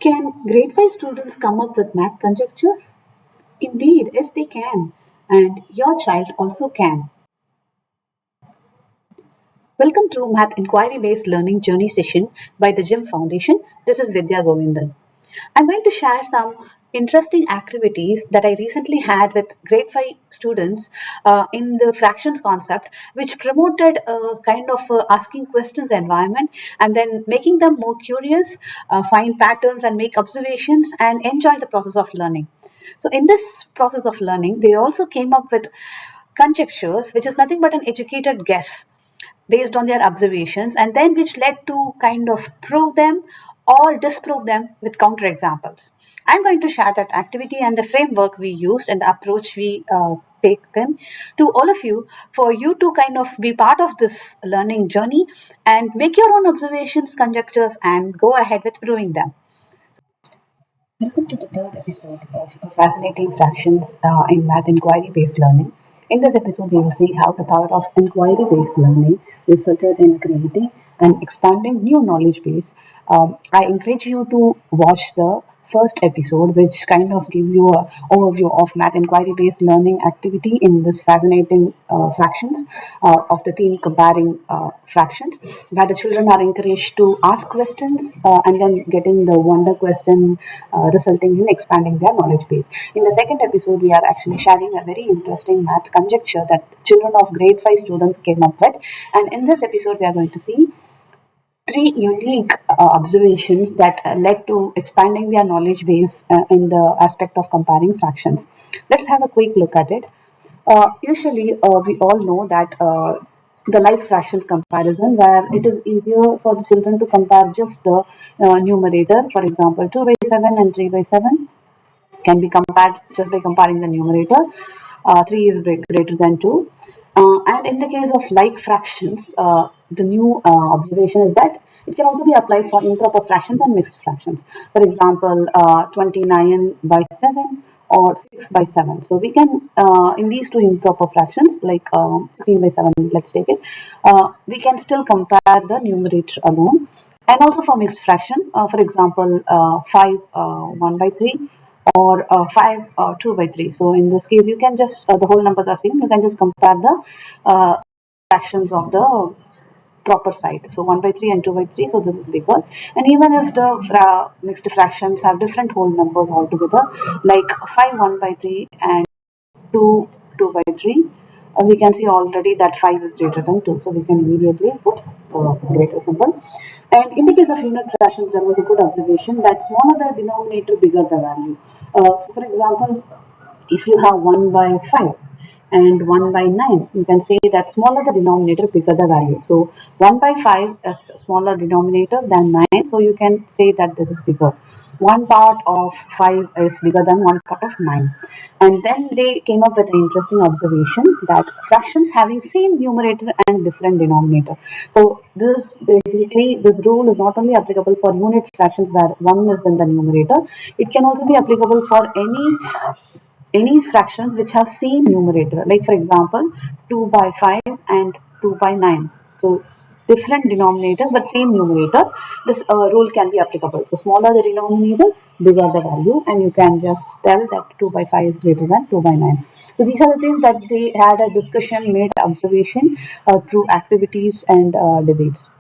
Can grade 5 students come up with math conjectures? Indeed, yes, they can. And your child also can. Welcome to Math Inquiry Based Learning Journey session by the Gym Foundation. This is Vidya Govindan. I'm going to share some interesting activities that I recently had with grade 5 students in the fractions concept, which promoted a kind of asking questions environment and then making them more curious, find patterns and make observations and enjoy the process of learning. So, in this process of learning, they also came up with conjectures, which is nothing but an educated guess based on their observations, and then which led to kind of prove them or disprove them with counterexamples. I'm going to share that activity and the framework we used and the approach we taken to all of you for you to kind of be part of this learning journey and make your own observations, conjectures, and go ahead with proving them. Welcome to the third episode of Fascinating Fractions in Math Inquiry Based Learning. In this episode, we will see how the power of inquiry based learning resulted in creating and expanding new knowledge base. I encourage you to watch the first episode, which kind of gives you an overview of math inquiry based learning activity in this fascinating fractions of the theme comparing fractions, where the children are encouraged to ask questions and then getting the wonder question resulting in expanding their knowledge base. In the second episode, we are actually sharing a very interesting math conjecture that children of grade 5 students came up with, and in this episode we are going to see three unique observations that led to expanding their knowledge base in the aspect of comparing fractions. Let's have a quick look at it. Usually, we all know that the like fractions comparison, where it is easier for the children to compare just the numerator, for example, 2 by 7 and 3 by 7 can be compared just by comparing the numerator. 3 is greater than 2. And in the case of like fractions, the new observation is that it can also be applied for improper fractions and mixed fractions. For example, 29 by 7 or 6 by 7. So we can, in these two improper fractions, like 16 by 7, let's take it, we can still compare the numerator alone. And also for mixed fraction, for example, 5 1 by 3 or 5 2 by 3. So in this case, you can just, the whole numbers are same, you can just compare the fractions of the proper side. So 1 by 3 and 2 by 3, so this is bigger. And even if the mixed fractions have different whole numbers altogether, like 5 1 by 3 and 2 2 by 3, we can see already that 5 is greater than 2. So we can immediately put greater symbol. And in the case of unit fractions, there was a good observation that smaller the denominator, bigger the value. So for example, if you have 1 by 5 and 1 by 9, you can say that smaller the denominator, bigger the value. So 1 by 5 is smaller denominator than 9, so you can say that this is bigger. One part of 5 is bigger than one part of 9. And then they came up with an interesting observation that fractions having same numerator and different denominator. So this basically, this rule is not only applicable for unit fractions where 1 is in the numerator, it can also be applicable for any fractions which have same numerator, like for example 2 by 5 and 2 by 9. So different denominators but same numerator, this rule can be applicable. So smaller the denominator, bigger the value, and you can just tell that 2 by 5 is greater than 2 by 9. So these are the things that they had a discussion, made observation through activities and debates.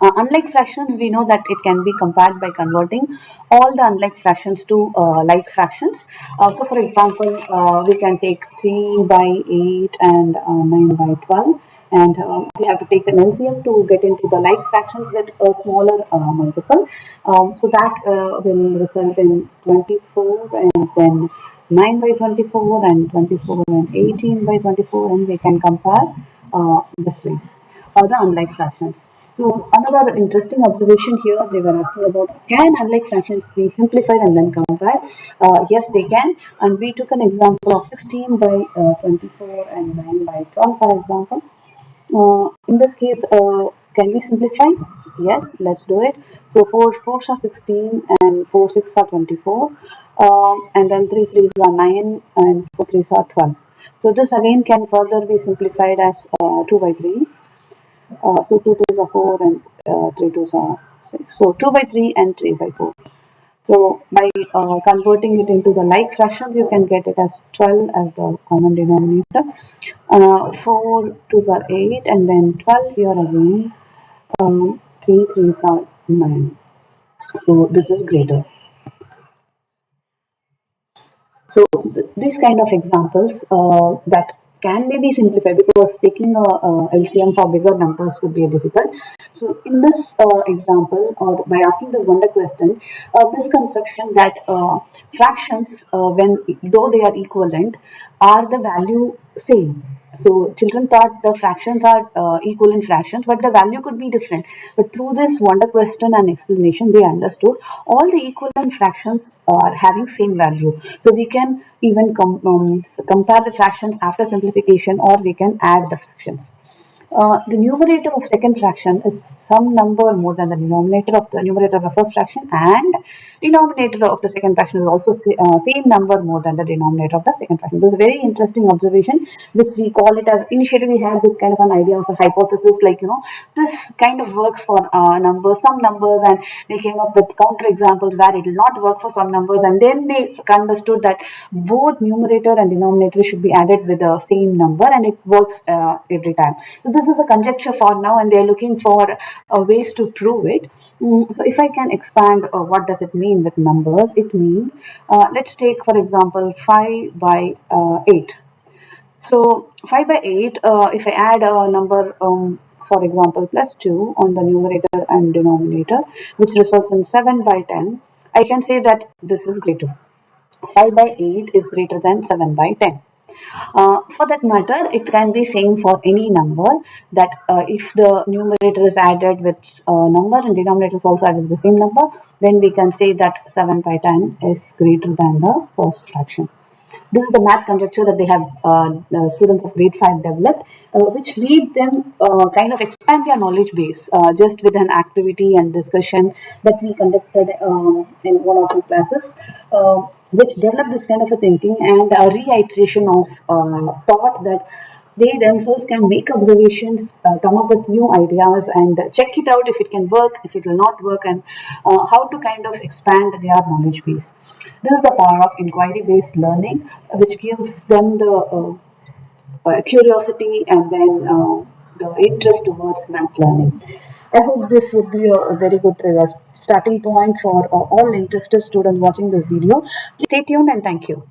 Unlike fractions, we know that it can be compared by converting all the unlike fractions to like fractions. So, for example, we can take 3 by 8 and 9 by 12, and we have to take an LCM to get into the like fractions with a smaller multiple. So, that will result in 24 and then 9 by 24 and 24 and 18 by 24, and we can compare this way, the unlike fractions. So another interesting observation here, they were asking about, can unlike fractions be simplified and then compared? Yes, they can. And we took an example of 16 by 24 and 9 by 12, for example. In this case, can we simplify? Yes, let's do it. So 4 4s are 16 and 4 6 are 24. And then 3 3s are 9 and 4 3s are 12. So this again can further be simplified as 2 by 3. So 2 2s are 4 and 3 2s are 6. So 2 by 3 and 3 by 4. So by converting it into the like fractions, you can get it as 12 as the common denominator. 4 twos are 8, and then 12 here again. 3 threes are 9. So this is greater. So these kind of examples that can they be simplified, because taking a LCM for bigger numbers would be difficult. So in this example, or by asking this wonder question, a misconception that fractions, when though they are equivalent, are the value same. So children thought the fractions are equivalent fractions, but the value could be different. But through this wonder question and explanation, they understood all the equivalent fractions are having same value. So we can even compare the fractions after simplification, or we can add the fractions. The numerator of second fraction is some number more than the denominator of the numerator of the first fraction, and denominator of the second fraction is also same number more than the denominator of the second fraction. This is a very interesting observation, which we call it as, initially we had this kind of an idea of a hypothesis, like, this kind of works for numbers, some numbers, and they came up with counter examples where it will not work for some numbers, and then they understood that both numerator and denominator should be added with the same number, and it works every time. So this is a conjecture for now, and they're looking for ways to prove it. So if I can expand, what does it mean with numbers? It means, let's take for example 5 by 8. So 5 by 8, if I add a number, for example plus 2 on the numerator and denominator, which results in 7 by 10, I can say that this is greater. 5 by 8 is greater than 7 by 10. For that matter, it can be same for any number, that if the numerator is added with a number and denominator is also added with the same number, then we can say that 7 by 10 is greater than the first fraction. This is the math conjecture that they have, the students of grade 5 developed, which made them kind of expand their knowledge base, just with an activity and discussion that we conducted in one or two classes, which developed this kind of a thinking and a reiteration of thought that they themselves can make observations, come up with new ideas, and check it out if it can work, if it will not work, and how to kind of expand their knowledge base. This is the power of inquiry based learning, which gives them the curiosity and then the interest towards math learning. I hope this would be a very good starting point for all interested students watching this video. Please stay tuned, and thank you.